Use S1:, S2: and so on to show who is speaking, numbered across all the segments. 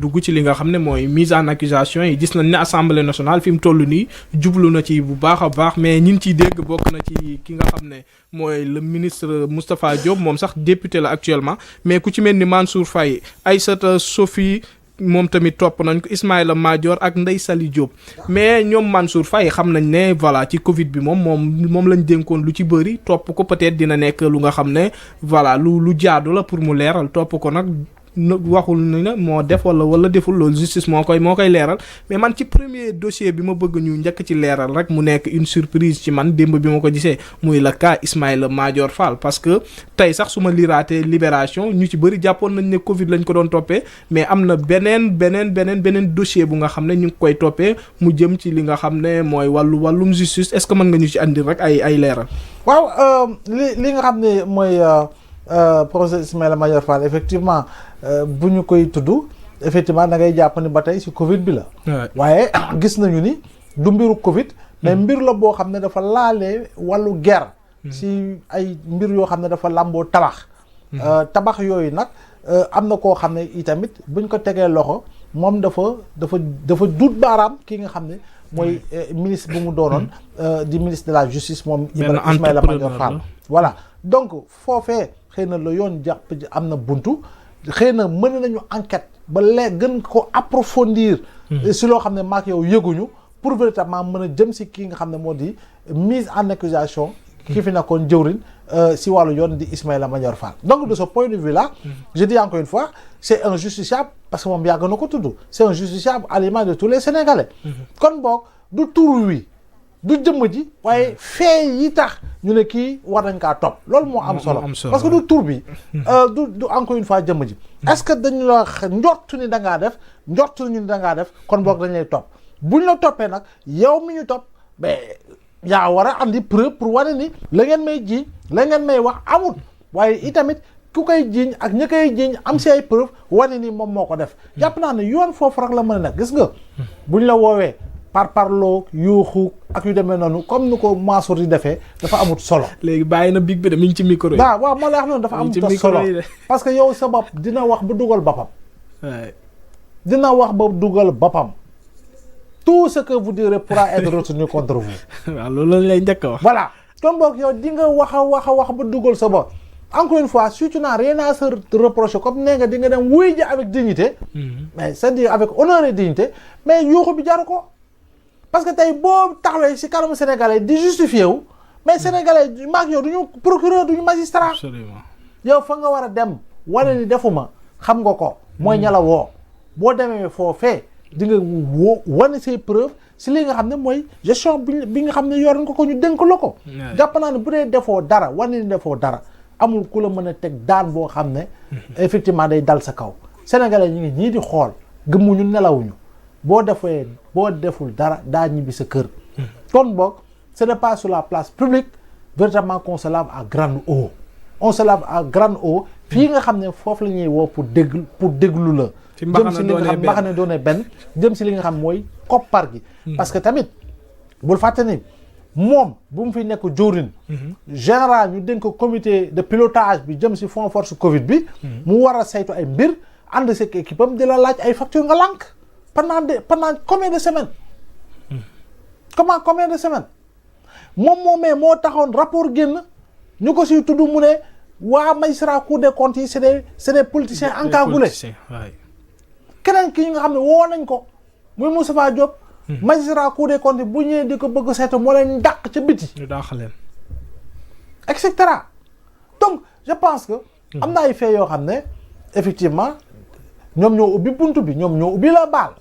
S1: dugg ci li nga xam ne mooy mise en accusation yi gis nañ ne assemblée nationale fi mu toll nii jublu na ci bu baax a baax mais ñin ciy dégg bokk na ci ki nga xam ne mooy le ministre Moustapha Diop moom sax député la actuellement mais ku ci mel ni Mansour Faye Aïssata Sophie moom tamit topp nañ ko Ismaïla Madior ak Ndeye Saly Diop mais ñoom Mansour Faye xam nañ ne voilà ci Covid bi moom lañ dénkoon lu ci bëri topp ko peut-être dina nekk lu nga xam ne voilà lu jaadu la pour mu leeral topp ko nag waxul ni na moo def wala deful loolu justice moo koy leeral mais man ci premier dossier bi ma bëgg ñu njëkk ci leeral rek mu nekk une surprise ci man démb bi ma ko gisee muy le cas Ismaïla Madior Fall parce que tey sax su ma liraatee Libération ñu ci bëri jàppoon nañ ne Covid lañ ko doon toppee mais am na beneen dossier bu nga xam ne ñu ngi koy toppee mu jëm ci li nga xam ne mooy wàllum justice est-ce que mën nga ñu ci andi rek ay leeral.
S2: waaw li nga xam ne mooy procès Ismaïla Madior Fall effectivement bu ñu koy tudd effectivement da ngay jàpp ni ba tey ci Covid bi la. waaye gis nañu ni du mbiru Covid. mais mbir la boo xam ne dafa laalee wàllu guerre. ci ay mbir yoo xam ne dafa làmboo tabax. tabax yooyu nag am na koo xam ne itamit buñ ko tegee loxo moom dafa duut baaraam ki nga xam ne mooy ministre bu mu doonoon di ministre de la justice moom Ismaïla Madior Fall. voilà donc foofee xëy na la yoon jàpp am na buntu. xëy na mën nañu enquête ba gën ko approfondir si loo xam ne maak yow yëguñu pour véritablement mën a jëm si kii nga xam ne moo di mise en accusation ki fi nekkoon jëwriñ si wàllu yoon di Ismaïla Madior Fall. Donc de ce point de vue là je dis encore une fois c'est un justiciable parce que moom yàgg na ko tudd c'est un justiciable à l'image de tous les Sénégalais kon boog du tur wi du jëmm ji waaye fee yi tax ñu ne kii war nañ kaa topp loolu moo am solo parce que du tur bi du encore une fois jëmm ji est-ce que dañu la njortu ni da ngaa def njortu ni da ngaa def kon boog dañ lay topp buñ la toppee nag yow mi ñu topp mais yaa war a andi preuve pour wane ni la ngeen may jiiñ la ngeen may wax amul waaye itamit ku koy jiiñ ak ñi koy jiiñ am si ay preuve wane ni moom moo ko def jàpp naa ne yoon foofu rek la mën a nekk gis nga buñ la woowee parloo yuuxu ak yu demee noonu comme ni ko Mansour di defee dafa amut solo.
S1: léegi bàyyi na big bi de mi ngi ci micro yi.
S2: waaw moo lay wax noonu dafa amut solo parce que yow sa bopp dina wax ba dugal boppam. dina wax ba dugal boppam. tout ce que vous direz pourra être retenu contre vous.
S1: waaw loolu lañ lay njëkk a wax.
S2: voilà kon boog yow di nga wax ba dugal sa bopp. encore une fois si tu n'as rien à se reprocher comme nee nga di nga dem wuy ji avec dignité. mais c'est-à-dire avec honneur et dignité mais yuuxu bi jaru ko. parce que tey boo taxawee ci kanamu sénégalais di justifié wu mais sénégalais maak yow duñu procureur duñu magistrat.
S1: absolument
S2: yow fa nga war a dem wane ni defuma xam nga ko. mooy ña la woo boo demee foofee di nga wane say preuve ci li nga xam ne mooy gestion bi nga xam ne yor nga ko ñu dénk la ko. jàpp naa ne bu dee defoo dara wane ni defoo dara amul ku la mën a teg daan boo xam ne. effectivement day dal sa kaw. sénégalais ñu ngi ñii di xool gëmmuñu nelawuñu. boo deful dara daa ñibbi sa kër. kon boog ce n'est pas sur la place publique véritablement qu'on se lave à grande eau. on se lave à grande eau fii nga xam ne foofu la ñuy woo pour déglu la. jëm si li nga xam mbaxane doone benn jëm si li nga xam mooy koppar gi. parce que tamit bul fàtte ni moom bu mu fi nekk jawriñ général ñu dénk ko comité de pilotage bi jëm si fonds force Covid bi. mu war a saytu ay mbir ànd si équipe am di la laaj ay facture nga lànk. pendant combien de semaines combien de semaines moom moomee moo taxoon rapport génn ñu ko siy tudd mu ne waa magistrat cour des comptes yi c'est des politiciens encagoulés keneen ki nga xam ne woo nañ ko muy Moustapha Diop magistrat cour des comptes yi bu ñëwee di ko bëgg seetu moo leen dàq ca biti et cetera donc je pense que am na ay faits yoo xam ne effectivement ñoom ñoo ubbi buntu bi ñoom ñoo ubbi la baal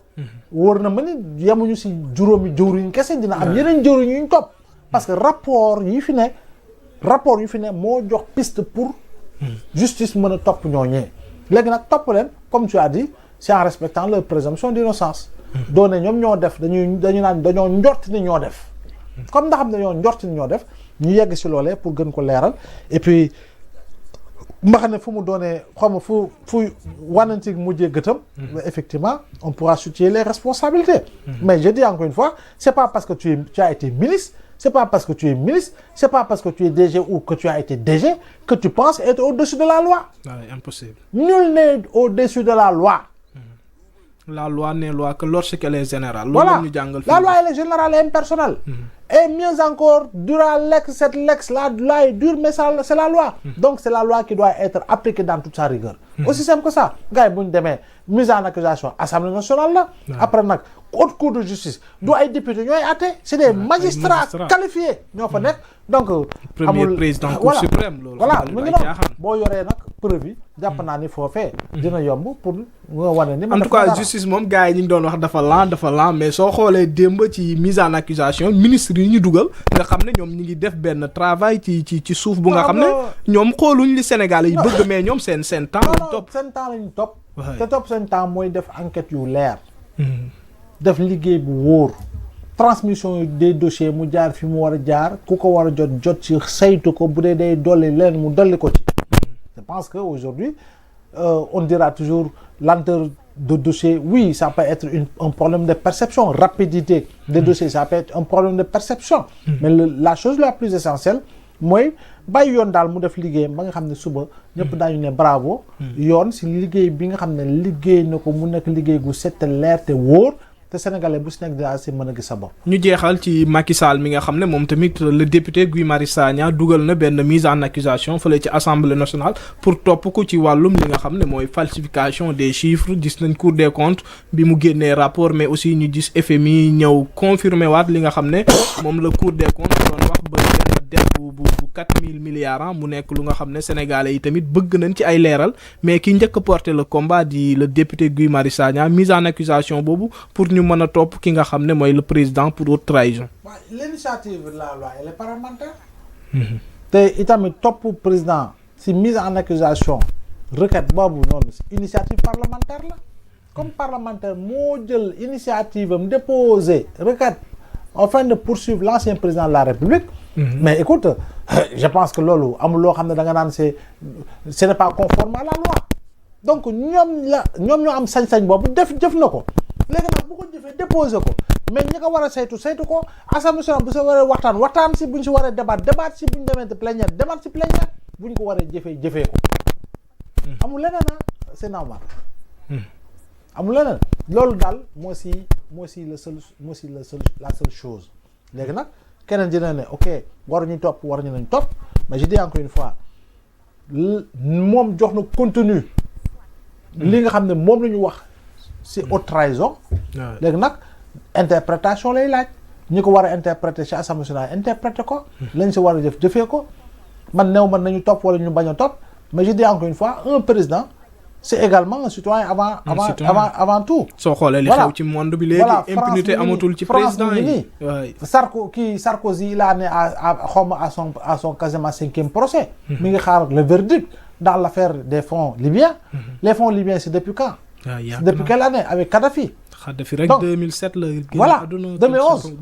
S2: wóor na ma ni yemuñu si juróomi jëwriñ kese dina am yeneen jëwriñ yu ñu topp parce que rapport yi fi ne moo jox piste pour justice mën a topp ñooñee léegi nag topp leen comme tu as dit c'est en respectant leur présomption d'innocence doone ñoom ñoo def dañu naan dañoo njort ni ñoo def comme ndax xam ne dañoo njort ni ñoo def ñu yegg si loolee pour gën ko leeral et puis mbax ne fu mu doonee xam fu wananti mujjee gëtam effectivement on pourra situer les responsabilités mais je dis encore une fois c'est pas parce que tu as été ministre c'est pas parce que tu es ministre c'est pas parce que tu es DG ou que tu as été DG que tu penses être au-dessus de la loi.
S1: Impossible.
S2: Nul n'est au-dessus de la loi.
S1: La loi n'est loi que lorsqu'elle est générale.
S2: Voilà, la loi elle est générale et impersonnelle. Et mieux encore, durant l'ex, cette lex, la loi est dure, mais c'est la loi. Donc c'est la loi qui doit être appliquée dans toute sa rigueur. Aussi simple que ça. Gars, bu ñu demee mise en accusation Assemblée nationale la. Après nag haute cour de justice. du ay députés ñooy àtte. c'est des magistrats qualifiés ñoo fa nekk. donc
S1: premier président cour suprême loolu.
S2: voilà mu ngi noonu boo yoree nag preuve yi jàpp naa ni foofee dina yomb pour nga wane ni.
S1: en tout cas justice moom gars yi ñu ngi doon wax dafa lent mais soo xoolee démb ci mise en accusation ministre yi ñu dugal nga xam ne ñoom ñu ngi def benn travail ci suuf bu nga xam ne ñoom xooluñ li Sénégalais yi bëgg mais ñoom seen temps lañ topp.
S2: seen temps lañ topp. te topp seen temps mooy def enquête yu leer. def liggéey bu wóor. transmission des dossiers mu jaar fi mu war a jaar ku ko war a jot ci saytu ko bu dee day dolli leen mu dolli ko ci. je pense que aujourd'hui on dira toujours lenteur de dossier. Oui, ça peut être un problème de perception. Rapidité des dossiers, ça peut être un problème de perception. Mais la chose la plus essentielle mooy bàyyi yoon daal mu def liggéeyam ba nga xam ne suba ñëpp daañu ne bravo. yoon si liggéey bi nga xam ne liggéey na ko mu nekk liggéey gu set te leer te wóor. te Sénégalais bu si nekk daa si mën a gis sa bopp.
S1: ñu jeexal ci Macky Sall mi nga xam ne moom tamit le député Guy Marius Sagna dugal na benn mise en accusation fële ci assemblée nationale pour topp ko ci wàllum li nga xam ne mooy falsification des chiffres gis nañ Cour des comptes bi mu génnee rapport mais aussi ñu gis FMI ñëw confirmer waat li nga xam ne moom la Cour des comptes doon wax ba benn dette bu 4000 milliards mu nekk lu nga xam ne Sénégalais yi tamit bëgg nañ ci ay leeral mais ki njëkk a porter le combat di le député Guy Marius Sagna mise en accusation boobu pour ñu mën a topp ki nga xam ne mooy le président pour haute trahison.
S2: waaw l'initiative de la loi elle est parlementaire. te itamit topp président si mise en accusation requête boobu noonu initiative parlementaire la comme parlementaire moo jël initiative am déposer requête afin de poursuivre l'ancien président de la République. mais écoute je pense que loolu amul loo xam ne da nga naan ce n'est pas conforme à la loi donc ñoom ñoo am sañ-sañ boobu jëf na ko. léegi nag bu ko jëfee déposé ko mais ñi ko war a saytu ko assemblée nationale bu si waree waxtaan si buñ si waree débat si buñ demee plénière débat si plénière buñ ko waree jëfee ko. amul leneen c'est normal. amul leneen loolu daal moo si la seule chose léegi nag keneen dina ne ok waruñu nañ topp mais je dis encore une fois moom jox na contenu. li nga xam ne moom la ñu wax. c'est haute trahison. léegi nag interprétation lay laaj ñi ko war a interpréter ci assemblée nationale interpréter ko. lañ si war a jëfee ko man néew man nañu topp wala ñu bañ a topp mais je dis encore une fois un président c'est également un citoyen avant tout. soo
S1: xoolee li xew ci monde bi léegi impunité amatul ci président yi.
S2: Sarkozy il a né à son quasiment 5e procès. mi ngi xaar le verdict dans l'affaire des fonds libyens. les fonds libyens c'est depuis quand. depuis quelle année avec Kadhafi.
S1: Rek 2007 la.
S2: voilà 2011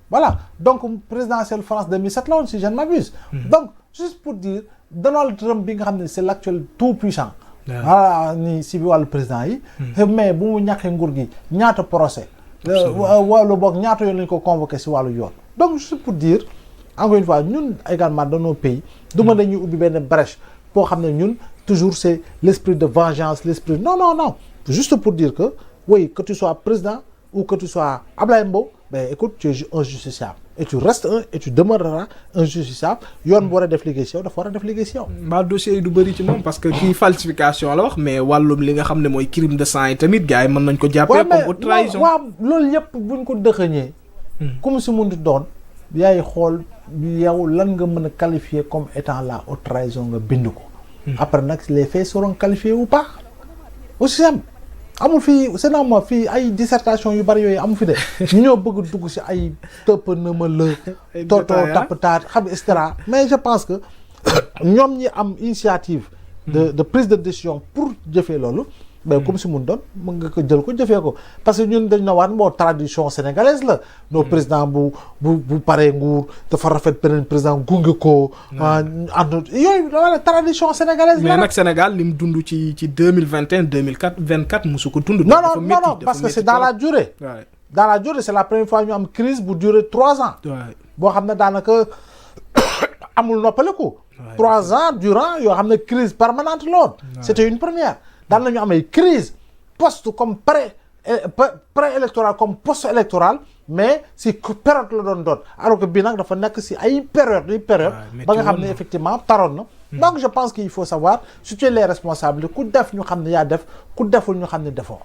S2: voilà donc présidentielle France 2007 la woon si je ne m'abuse. donc juste pour dire Donald Trump bi nga xam ne c'est l'actuel tout puissant. voilà ni si wàllu président yi. mais bu mu ñàkkee nguur gi ñaata procès. wala boog ñaata yoon lañu ko convoqué si wàllu yoon. donc juste pour dire encore une fois ñun également dans nos pays. du ma dañuy ubbi benn brèche boo xam ne ñun. toujours c'est l'esprit de vengeance l'esprit non juste pour dire que oui que tu sois président ou que tu sois Ablaye Mbow ben écoute tu es un justiciable et tu restes et tu demeureras un justiciable yoon bu war a def liggéey si yow dafa war a def liggéey si yow.
S1: mbaa dossier yi du bëri ci moom parce que kii falsification la wax mais wàllum li nga xam ne mooy crime de sang yi tamit gars yi mën nañ ko jàppee comme haute trahison.
S2: waaw loolu yëpp buñ ko dëxëñee. comme si mun di doon yaay xool yow lan nga mën a qualifier comme étant la haute trahison nga bind ko. après nag les faits seront qualifiés ou pas aussi simple amul fii c'est normal fii ay dissertation yu bari yooyu amul fi de ñu ñoo bëgg dugg si ay tëpp na ma la tootoo tapptaat xam et cetera mais je pense que ñoom ñi am initiative de prise de décision pour jëfee loolu mais comme si mun doon mën nga ko jël ko jëfee ko parce que ñun dañ na waan moo tradition sénégalaise la nos président bu paree nguur dafa rafet beneen président gunge ko ànd yooyu wala tradition sénégalaise la
S1: mais nag Sénégal li mu dund ci 2021 2024 musu ko dund
S2: non parce que c'est dans la durée c'est la première fois ñu am crise bu durer 3 ans boo xam ne daanaka amul noppaleku 3 ans durant yoo xam ne crise permanente loon c'était une première daan nañu am ay crise poste comme pré-électoral comme post-électoral mais si période la doon alors que bii nag dafa nekk si ay période ba nga xam ne effectivement taroon na donc je pense qu'il faut savoir situer les responsables ku def ñu xam ne yaa def ku deful ñu xam ne defoo.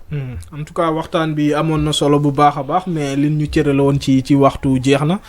S1: En tout cas waxtaan bi amoon na solo bu baax a baax mais liñ ñu cërale woon ci waxtu jeex na